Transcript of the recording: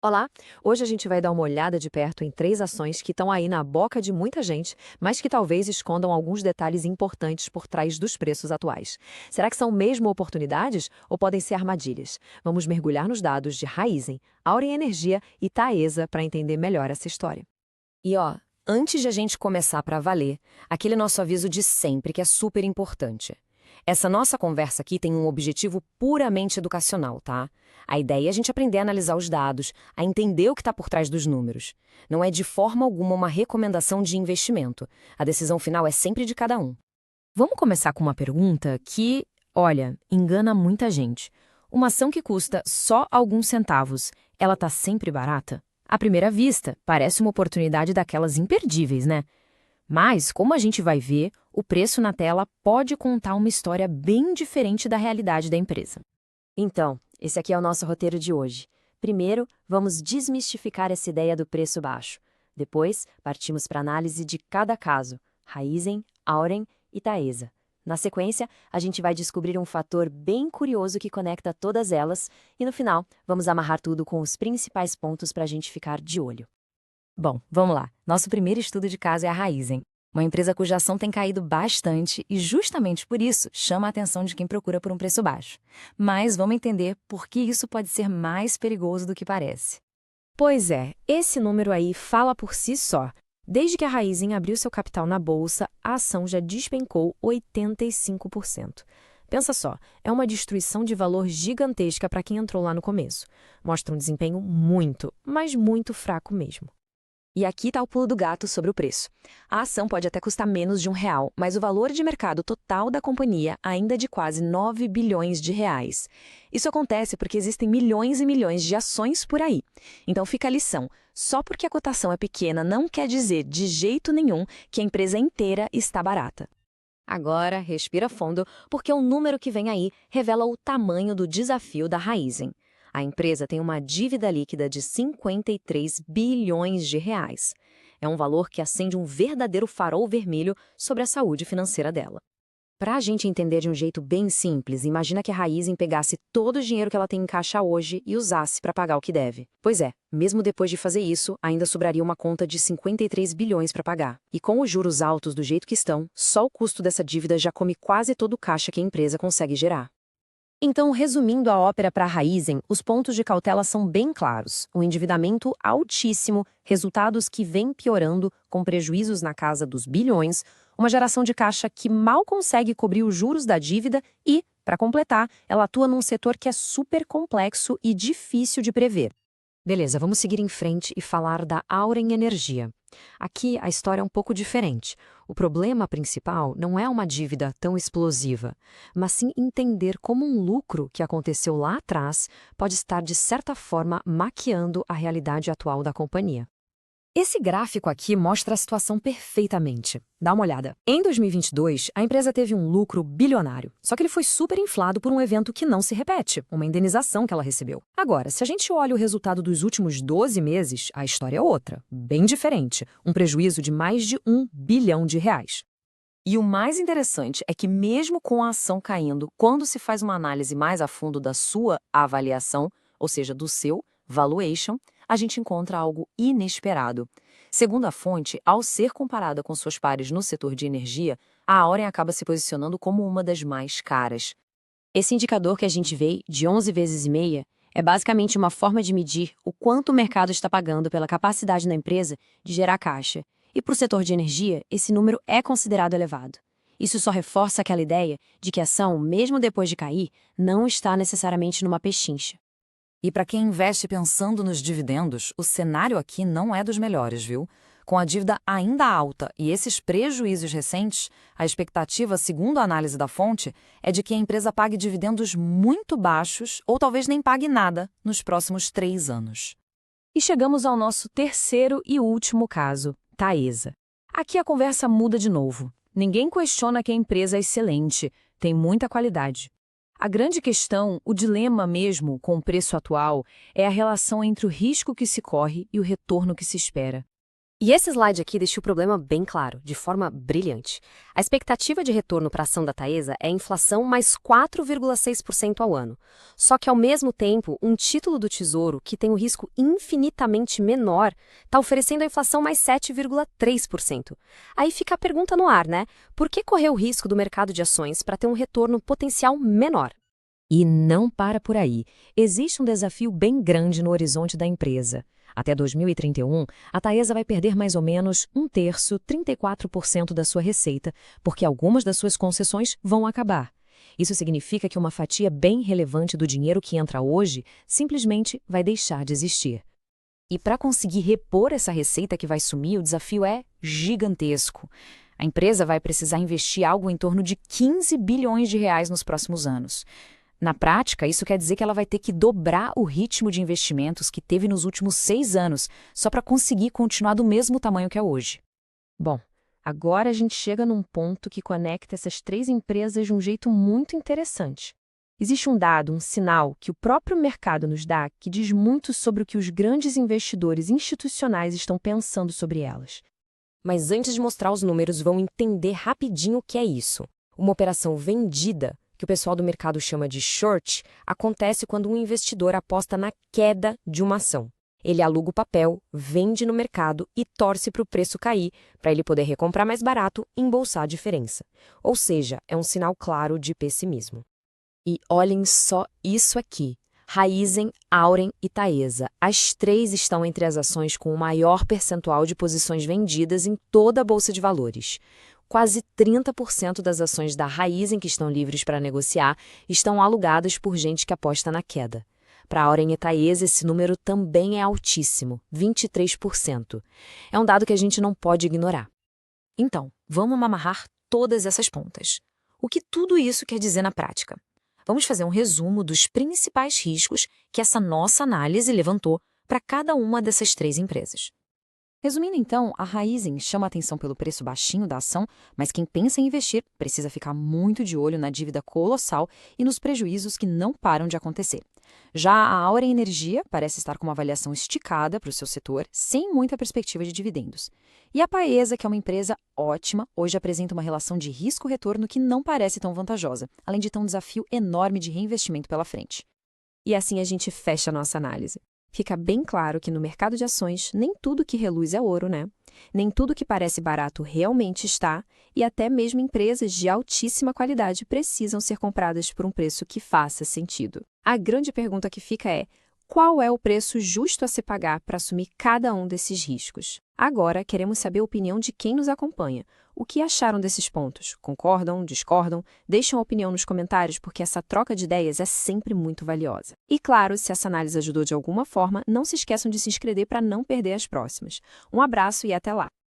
Olá! Hoje a gente vai dar uma olhada de perto em três ações que estão aí na boca de muita gente, mas que talvez escondam alguns detalhes importantes por trás dos preços atuais. Será que são mesmo oportunidades ou podem ser armadilhas? Vamos mergulhar nos dados de Raizen, Auren Energia e Taesa para entender melhor essa história. E ó, antes de a gente começar para valer, aquele nosso aviso de sempre que é super importante. Essa nossa conversa aqui tem um objetivo puramente educacional, tá? A ideia é a gente aprender a analisar os dados, a entender o que está por trás dos números. Não é de forma alguma uma recomendação de investimento. A decisão final é sempre de cada um. Vamos começar com uma pergunta que, olha, engana muita gente. Uma ação que custa só alguns centavos, ela tá sempre barata? À primeira vista, parece uma oportunidade daquelas imperdíveis, né? Mas, como a gente vai ver, o preço na tela pode contar uma história bem diferente da realidade da empresa. Então, esse aqui é o nosso roteiro de hoje. Primeiro, vamos desmistificar essa ideia do preço baixo. Depois, partimos para a análise de cada caso, Raizen, Auren e Taesa. Na sequência, a gente vai descobrir um fator bem curioso que conecta todas elas e, no final, vamos amarrar tudo com os principais pontos para a gente ficar de olho. Bom, vamos lá. Nosso primeiro estudo de caso é a Raizen, uma empresa cuja ação tem caído bastante e, justamente por isso, chama a atenção de quem procura por um preço baixo. Mas vamos entender por que isso pode ser mais perigoso do que parece. Pois é, esse número aí fala por si só. Desde que a Raizen abriu seu capital na bolsa, a ação já despencou 85%. Pensa só, é uma destruição de valor gigantesca para quem entrou lá no começo. Mostra um desempenho muito, mas muito fraco mesmo. E aqui está o pulo do gato sobre o preço. A ação pode até custar menos de R$ 1, mas o valor de mercado total da companhia ainda é de quase 9 bilhões de reais. Isso acontece porque existem milhões e milhões de ações por aí. Então fica a lição, só porque a cotação é pequena não quer dizer de jeito nenhum que a empresa inteira está barata. Agora, respira fundo, porque o número que vem aí revela o tamanho do desafio da Raizen. A empresa tem uma dívida líquida de 53 bilhões de reais. É um valor que acende um verdadeiro farol vermelho sobre a saúde financeira dela. Para a gente entender de um jeito bem simples, imagina que a Raizen pegasse todo o dinheiro que ela tem em caixa hoje e usasse para pagar o que deve. Pois é, mesmo depois de fazer isso, ainda sobraria uma conta de 53 bilhões para pagar. E com os juros altos do jeito que estão, só o custo dessa dívida já come quase todo o caixa que a empresa consegue gerar. Então, resumindo a ópera para a Raizen, os pontos de cautela são bem claros. O endividamento altíssimo, resultados que vêm piorando, com prejuízos na casa dos bilhões, uma geração de caixa que mal consegue cobrir os juros da dívida e, para completar, ela atua num setor que é super complexo e difícil de prever. Beleza, vamos seguir em frente e falar da Auren Energia. Aqui a história é um pouco diferente. O problema principal não é uma dívida tão explosiva, mas sim entender como um lucro que aconteceu lá atrás pode estar, de certa forma, maquiando a realidade atual da companhia. Esse gráfico aqui mostra a situação perfeitamente. Dá uma olhada. Em 2022, a empresa teve um lucro bilionário, só que ele foi super inflado por um evento que não se repete, uma indenização que ela recebeu. Agora, se a gente olha o resultado dos últimos 12 meses, a história é outra, bem diferente, um prejuízo de mais de 1 bilhão de reais. E o mais interessante é que mesmo com a ação caindo, quando se faz uma análise mais a fundo da sua avaliação, ou seja, do seu valuation, a gente encontra algo inesperado. Segundo a fonte, ao ser comparada com suas pares no setor de energia, a Auren acaba se posicionando como uma das mais caras. Esse indicador que a gente vê, de 11 vezes e meia, é basicamente uma forma de medir o quanto o mercado está pagando pela capacidade da empresa de gerar caixa. E para o setor de energia, esse número é considerado elevado. Isso só reforça aquela ideia de que a ação, mesmo depois de cair, não está necessariamente numa pechincha. E para quem investe pensando nos dividendos, o cenário aqui não é dos melhores, viu? Com a dívida ainda alta e esses prejuízos recentes, a expectativa, segundo a análise da fonte, é de que a empresa pague dividendos muito baixos ou talvez nem pague nada nos próximos 3 anos. E chegamos ao nosso terceiro e último caso, Taesa. Aqui a conversa muda de novo. Ninguém questiona que a empresa é excelente, tem muita qualidade. A grande questão, o dilema mesmo com o preço atual, é a relação entre o risco que se corre e o retorno que se espera. E esse slide aqui deixa o problema bem claro, de forma brilhante. A expectativa de retorno para a ação da Taesa é inflação mais 4,6% ao ano. Só que, ao mesmo tempo, um título do Tesouro, que tem um risco infinitamente menor, está oferecendo a inflação mais 7,3%. Aí fica a pergunta no ar, né? Por que correr o risco do mercado de ações para ter um retorno potencial menor? E não para por aí. Existe um desafio bem grande no horizonte da empresa. Até 2031, a Taesa vai perder mais ou menos 1/3, 34% da sua receita, porque algumas das suas concessões vão acabar. Isso significa que uma fatia bem relevante do dinheiro que entra hoje simplesmente vai deixar de existir. E para conseguir repor essa receita que vai sumir, o desafio é gigantesco. A empresa vai precisar investir algo em torno de 15 bilhões de reais nos próximos anos. Na prática, isso quer dizer que ela vai ter que dobrar o ritmo de investimentos que teve nos últimos 6 anos, só para conseguir continuar do mesmo tamanho que é hoje. Bom, agora a gente chega num ponto que conecta essas três empresas de um jeito muito interessante. Existe um dado, um sinal que o próprio mercado nos dá que diz muito sobre o que os grandes investidores institucionais estão pensando sobre elas. Mas antes de mostrar os números, vão entender rapidinho o que é isso. Uma operação vendida, que o pessoal do mercado chama de short, acontece quando um investidor aposta na queda de uma ação. Ele aluga o papel, vende no mercado e torce para o preço cair, para ele poder recomprar mais barato e embolsar a diferença. Ou seja, é um sinal claro de pessimismo. E olhem só isso aqui. Raízen, Auren e Taesa. As três estão entre as ações com o maior percentual de posições vendidas em toda a Bolsa de Valores. Quase 30% das ações da Raízen que estão livres para negociar estão alugadas por gente que aposta na queda. Para a Auren e Taesa, esse número também é altíssimo, 23%. É um dado que a gente não pode ignorar. Então, vamos amarrar todas essas pontas. O que tudo isso quer dizer na prática? Vamos fazer um resumo dos principais riscos que essa nossa análise levantou para cada uma dessas três empresas. Resumindo então, a Raízen chama a atenção pelo preço baixinho da ação, mas quem pensa em investir precisa ficar muito de olho na dívida colossal e nos prejuízos que não param de acontecer. Já a Auren Energia parece estar com uma avaliação esticada para o seu setor, sem muita perspectiva de dividendos. E a Taesa, que é uma empresa ótima, hoje apresenta uma relação de risco-retorno que não parece tão vantajosa, além de ter um desafio enorme de reinvestimento pela frente. E assim a gente fecha a nossa análise. Fica bem claro que no mercado de ações, nem tudo que reluz é ouro, né? Nem tudo que parece barato realmente está, e até mesmo empresas de altíssima qualidade precisam ser compradas por um preço que faça sentido. A grande pergunta que fica é: qual é o preço justo a se pagar para assumir cada um desses riscos? Agora, queremos saber a opinião de quem nos acompanha. O que acharam desses pontos? Concordam? Discordam? Deixem a opinião nos comentários, porque essa troca de ideias é sempre muito valiosa. E claro, se essa análise ajudou de alguma forma, não se esqueçam de se inscrever para não perder as próximas. Um abraço e até lá!